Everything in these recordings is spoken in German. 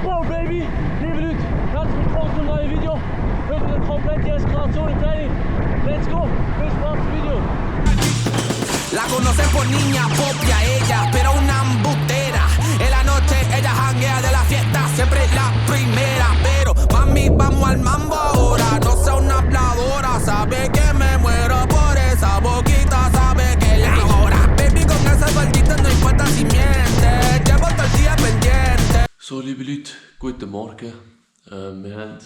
Wow Baby, liebe Leute, herzlich willkommen zum neuen Video. Heute eine komplette Eskalation im Training. Let's go, viel Spaß im Video. La conocen por niña propia ella, pero una embustera. En la noche ella janguea de la fiesta, siempre la primera. Pero mami, vamos al mambo ahora. No sea una habladora, sabe que me muero por esa boquita, sabe que le ahora. Baby, con esa faldita no importa si miente, llevo todo el día pendiente. So, liebe Leute, guten Morgen. Wir haben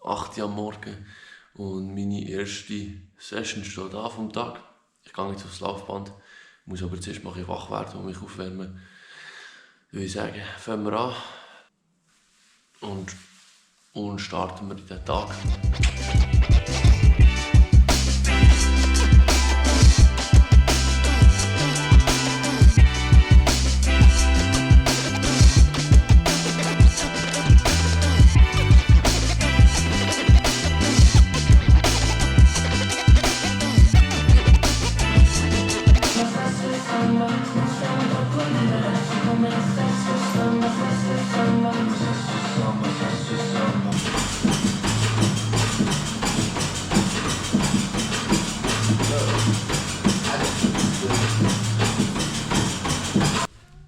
8 Uhr am Morgen und meine erste Session steht an vom Tag. Ich gehe jetzt aufs Laufband, muss aber zuerst mal wach werden und mich aufwärmen. Ich würde sagen, fangen wir an und starten wir in den Tag.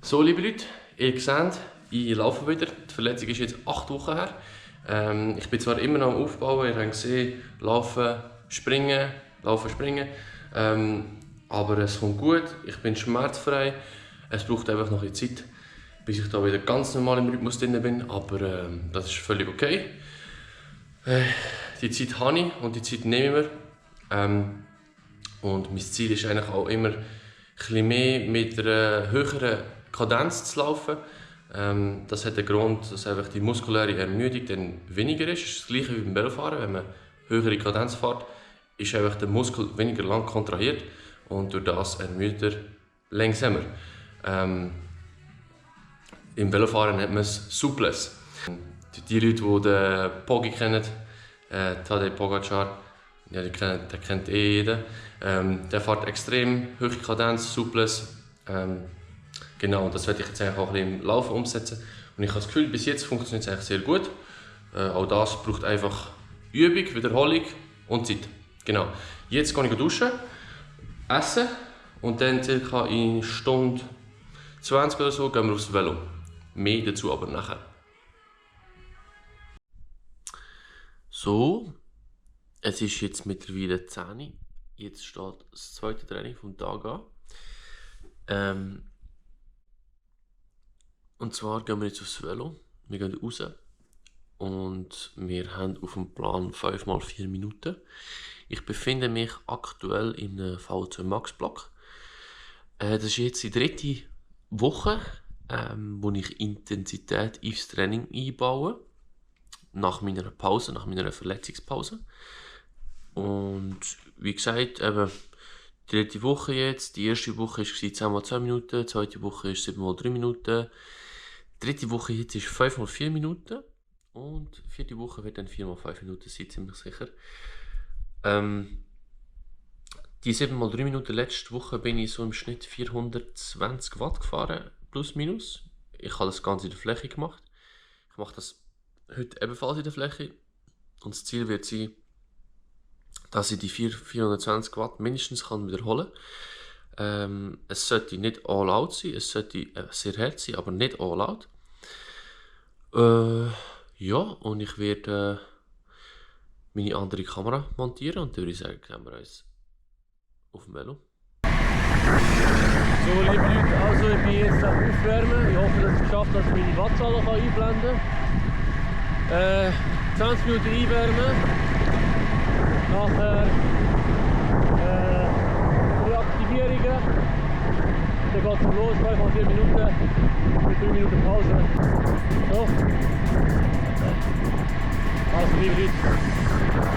So, liebe Leute, ihr seht, ich laufe wieder. Die Verletzung ist jetzt 8 Wochen her. Ich bin zwar immer noch am Aufbauen, ihr habt gesehen, laufen, springen. Aber es kommt gut, ich bin schmerzfrei. Es braucht einfach noch eine Zeit, bis ich da wieder ganz normal im Rhythmus drin bin. Aber das ist völlig okay. Die Zeit habe ich und die Zeit nehme ich mir. Und mein Ziel ist eigentlich auch immer, ein bisschen mehr mit einer höheren Kadenz zu laufen. Das hat den Grund, dass einfach die muskuläre Ermüdung dann weniger ist. Das ist das gleiche wie beim Velofahren. Wenn man höhere Kadenz fährt, ist einfach der Muskel weniger lang kontrahiert und durch das ermüdet er langsamer. Im Velofahren nennt man es Souplesse. Die Leute, die den Poggi kennen, Tadej Pogacar, ja, den kennt jeder. Der fährt extrem hohe Kadenz, Souplesse. Genau, das werde ich jetzt eigentlich auch ein bisschen im Laufen umsetzen. Und ich habe das Gefühl, bis jetzt funktioniert es eigentlich sehr gut. Auch das braucht einfach Übung, Wiederholung und Zeit. Genau. Jetzt gehe ich duschen, essen und dann ca. in Stunde 20 oder so gehen wir aufs Velo. Mehr dazu aber nachher. So, es ist jetzt mittlerweile 10 Uhr. Jetzt steht das zweite Training vom Tag an. Und zwar gehen wir jetzt aufs Velo, wir gehen raus und wir haben auf dem Plan 5x4 Minuten. Ich befinde mich aktuell in einem V2 Max Block. Das ist jetzt die 3. Woche, wo ich Intensität ins Training einbaue, nach meiner Pause, nach meiner Verletzungspause. Und wie gesagt, eben die 3. Woche jetzt, die erste Woche war 10x2 Minuten, die zweite Woche ist 7x3 Minuten. Die 3. Woche jetzt ist 5x4 Minuten und die 4. Woche wird dann 4x5 Minuten sein, ziemlich sicher. Die 7x3 Minuten letzte Woche bin ich so im Schnitt 420 Watt gefahren, plus minus. Ich habe das Ganze in der Fläche gemacht. Ich mache das heute ebenfalls in der Fläche und das Ziel wird sein, dass ich die 420 Watt mindestens kann wiederholen kann. Es sollte nicht all out sein, es sollte sehr hart sein, aber nicht all out. Ja, und ich werde meine andere Kamera montieren und dann würde ich sagen, gehen wir uns auf dem Velo. So, liebe Leute, also ich bin jetzt am Aufwärmen. Ich hoffe, dass ich es geschafft habe, dass ich meine Wattzahlen einblenden kann. 20 Minuten einwärmen. Nachher Reaktivierungen. Dann geht es los, 5x4 Minuten mit 3 Minuten Pause. So. Also liebe Leute,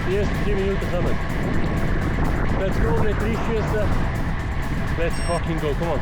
die ersten 4 Minuten kommen. Let's go, nicht reinschiessen. Let's fucking go, come on.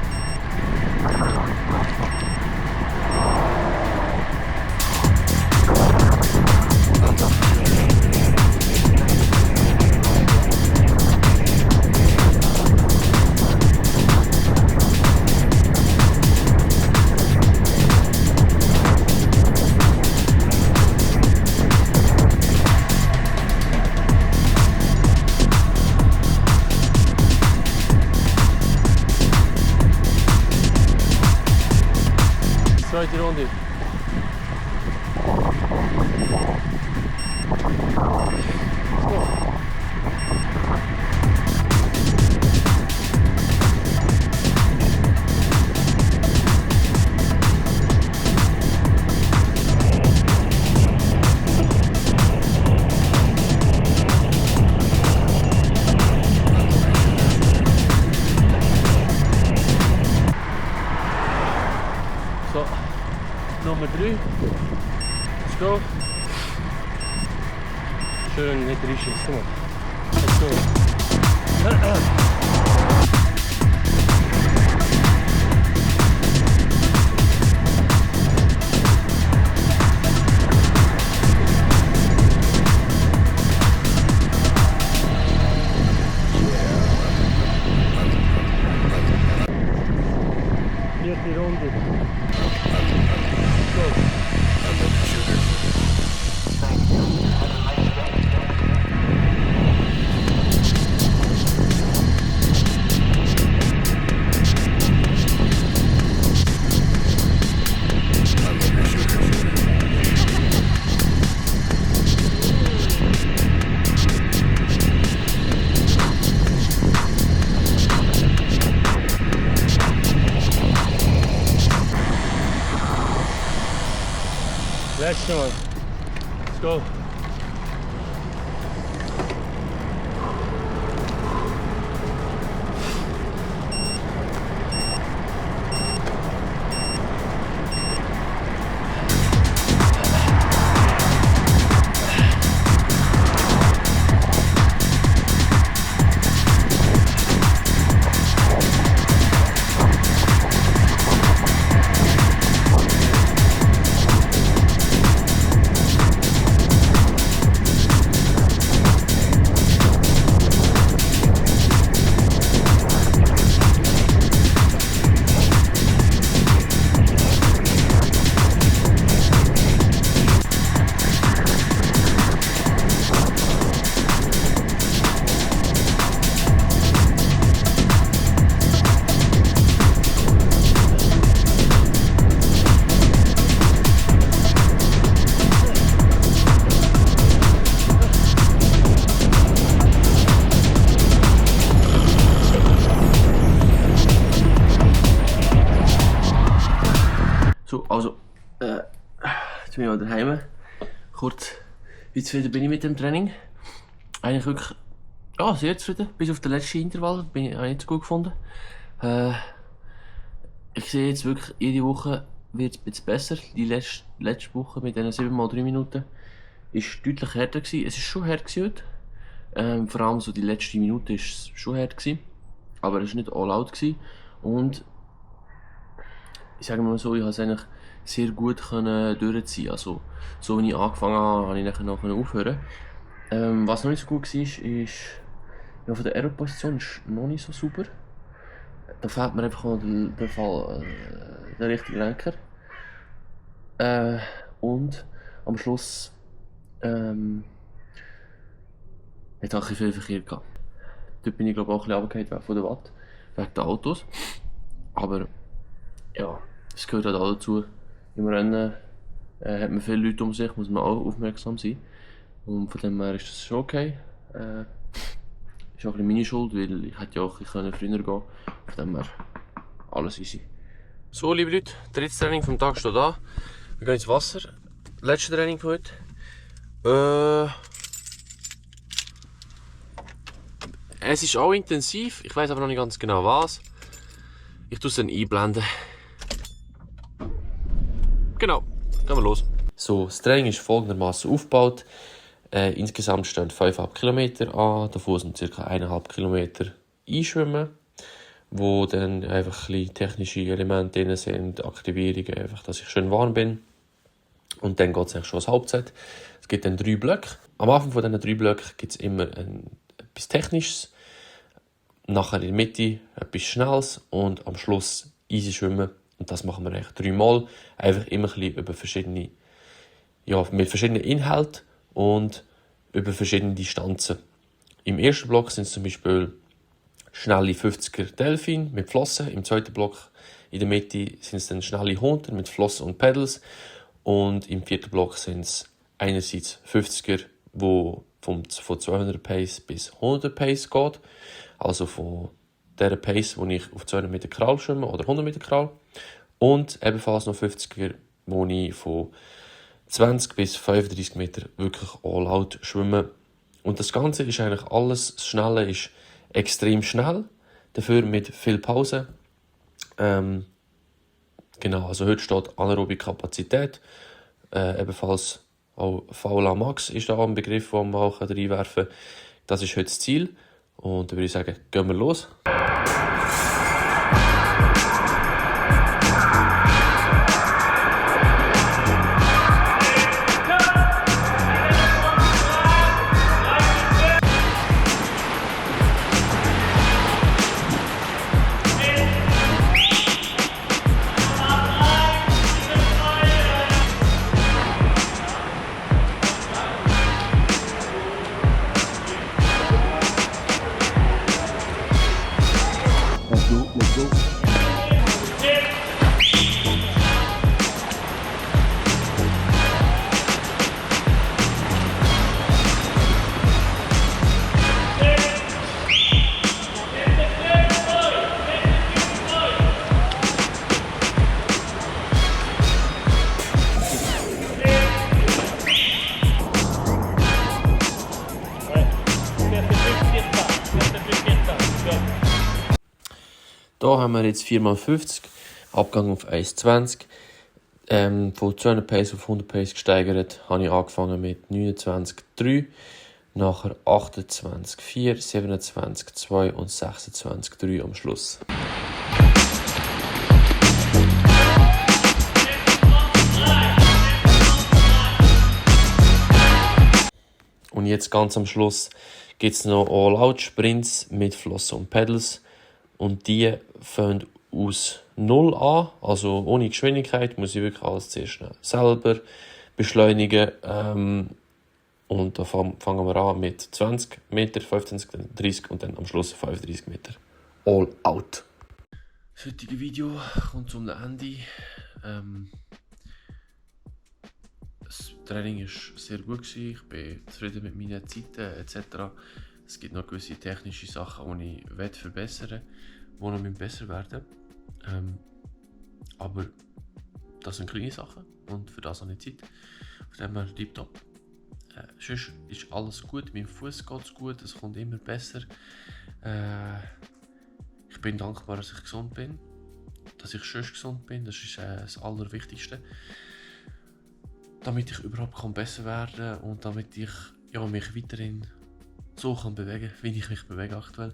Let's go. Schön nicht reinschießen. Let's go. Vierte Runde. Go. Letzte Mal. Let's go. So, also, jetzt bin ich auch daheim. Kurz, wie zufrieden bin ich mit dem Training? Eigentlich wirklich, ja, sehr zufrieden. Bis auf den letzten Intervall, habe ich nicht so gut gefunden. Ich sehe jetzt wirklich, jede Woche wird es ein bisschen besser. Die letzte Woche mit diesen 7x3 Minuten ist deutlich härter gewesen. Es ist schon hart gewesen heute. Vor allem so die letzte Minute ist es schon hart gewesen. Aber es war nicht all out gewesen. Und ich sage mal so, ich konnte es eigentlich sehr gut durchziehen. Also, so wie ich angefangen habe, konnte ich nachher noch aufhören. Was noch nicht so gut war, ist, ja, von der Aero-Position ist noch nicht so super. Da fehlt mir einfach noch der richtige Lenker. Und am Schluss hat es auch viel Verkehr gehabt. Dort bin ich glaube auch ein bisschen runtergefallen von der Watt, wegen den Autos. Aber ja, es gehört halt auch dazu. Im Rennen hat man viele Leute um sich, muss man auch aufmerksam sein. Und von dem her ist das schon okay. Ist auch ein bisschen meine Schuld, weil ich hätte ja auch früher gehen können. Von dem her alles easy. So, liebe Leute, drittes Training vom Tag steht da. Wir gehen ins Wasser. Letztes Training von heute. Es ist auch intensiv, ich weiß aber noch nicht ganz genau was. Ich tue es dann einblenden. Genau, gehen wir los. So, das Training ist folgendermaßen aufgebaut. Insgesamt stehen 5,5 Kilometer an, davon sind ca. 1,5 Kilometer Einschwimmen, wo dann einfach ein bisschen technische Elemente drin sind, Aktivierungen, einfach, dass ich schön warm bin. Und dann geht es eigentlich schon als Halbzeit. Es gibt dann 3 Blöcke. Am Anfang von diesen 3 Blöcken gibt es immer etwas Technisches, nachher in der Mitte etwas Schnelles und am Schluss easy schwimmen. Und das machen wir eigentlich 3 Mal. Einfach immer ein bisschen über verschiedene, ja, mit verschiedenen Inhalten und über verschiedene Distanzen. Im ersten Block sind es zum Beispiel schnelle 50er Delfin mit Flossen. Im zweiten Block in der Mitte sind es dann schnelle 100 mit Flossen und Pedals. Und im vierten Block sind es einerseits 50er, wo von 200 Pace bis 100 Pace geht. Also von der Pace, wo ich auf 200 Meter Kral schwimme oder 100 Meter Kral. Und ebenfalls noch 50er, wo ich von 20 bis 35 Meter wirklich all out schwimme. Und das Ganze ist eigentlich alles, das Schnelle ist extrem schnell, dafür mit viel Pause. Genau, also heute steht anaerobe Kapazität, ebenfalls Auch VLA Max ist da ein Begriff, den man auch reinwerfen kann. Das ist heute das Ziel. Und dann würde ich sagen, gehen wir los. Hier haben wir jetzt 4x50, Abgang auf 1,20. Von 200 Pace auf 100 Pace gesteigert, habe ich angefangen mit 29,3, nachher 28,4, 27,2 und 26,3 am Schluss. Und jetzt ganz am Schluss gibt es noch All-Out-Sprints mit Flossen und Pedals. Und die fangen aus 0 an, also ohne Geschwindigkeit, muss ich wirklich alles zuerst schnell selber beschleunigen. Und da fangen wir an mit 20 Meter, 25, 30 und dann am Schluss 35 Meter. All out. Das heutige Video kommt zum Ende. Das Training war sehr gut, ich bin zufrieden mit meinen Zeiten etc. Es gibt noch gewisse technische Sachen, die ich verbessern will, die noch besser werden müssen. Aber das sind kleine Sachen und für das habe ich Zeit. Von dem her tipptopp. Sonst ist alles gut, meinem Fuß geht es gut, es kommt immer besser. Ich bin dankbar, dass ich gesund bin. Dass ich schon gesund bin, das ist das Allerwichtigste. Damit ich überhaupt besser werden kann und damit ich mich weiterhin so kann bewegen, wie ich mich bewege aktuell.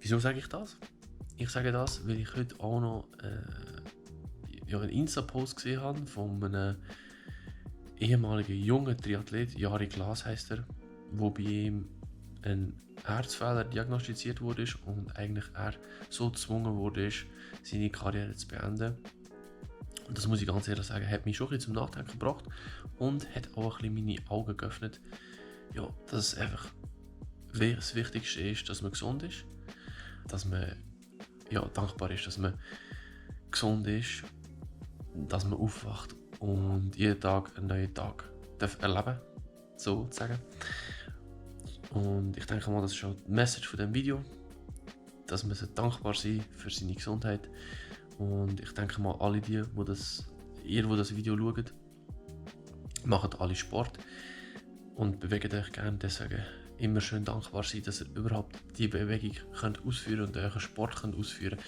Wieso sage ich das? Ich sage das, weil ich heute auch noch einen Insta-Post gesehen habe von einem ehemaligen jungen Triathlet, Jari Glas heisst er, wo bei ihm ein Herzfehler diagnostiziert wurde und eigentlich er so gezwungen wurde, seine Karriere zu beenden. Und das muss ich ganz ehrlich sagen, hat mich schon ein bisschen zum Nachdenken gebracht und hat auch ein bisschen meine Augen geöffnet. Ja, dass es einfach das Wichtigste ist, dass man gesund ist, dass man dankbar ist, dass man gesund ist, dass man aufwacht und jeden Tag einen neuen Tag erleben, sozusagen. Und ich denke mal, das ist schon die Message von diesem Video, dass man dankbar sein für seine Gesundheit. Und ich denke mal, alle die das Video schaut, machen alle Sport und bewegt euch gerne. Deswegen immer schön dankbar sein, dass ihr überhaupt diese Bewegung könnt ausführen und euren Sport könnt ausführen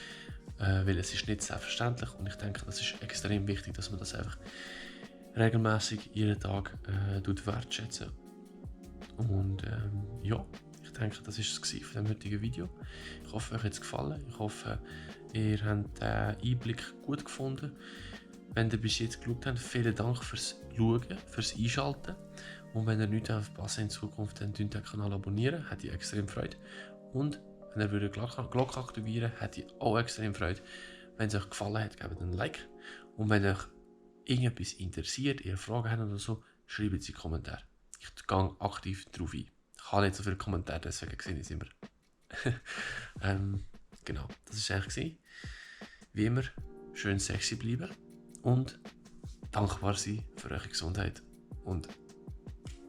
könnt. Weil es ist nicht selbstverständlich und ich denke, das ist extrem wichtig, dass man das einfach regelmäßig jeden Tag wertschätzen. Und ich denke, das war es von dem heutigen Video. Ich hoffe, euch hat es gefallen. Ich hoffe, ihr habt den Einblick gut gefunden. Wenn ihr bis jetzt geschaut habt, vielen Dank fürs Schauen, fürs Einschalten. Und wenn ihr nichts verpassen in Zukunft, dann abonniert den Kanal abonnieren, hätte ich extrem Freude. Und wenn ihr die Glocke aktivieren würdet, hätte ich auch extrem Freude. Wenn es euch gefallen hat, gebt einen Like. Und wenn euch irgendetwas interessiert, ihr Fragen habt oder so, schreibt es in die Kommentare. Ich gehe aktiv darauf ein. Ich habe nicht so viele Kommentare, deswegen sehe ich es immer. Genau, das war eigentlich. Wie immer, schön sexy bleiben und dankbar sein für eure Gesundheit und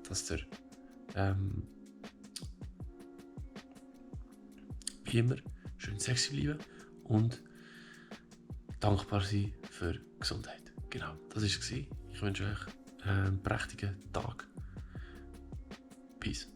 dass ihr wie immer schön sexy bleiben und dankbar sein für Gesundheit. Genau, das war es. Ich wünsche euch einen prächtigen Tag. Peace.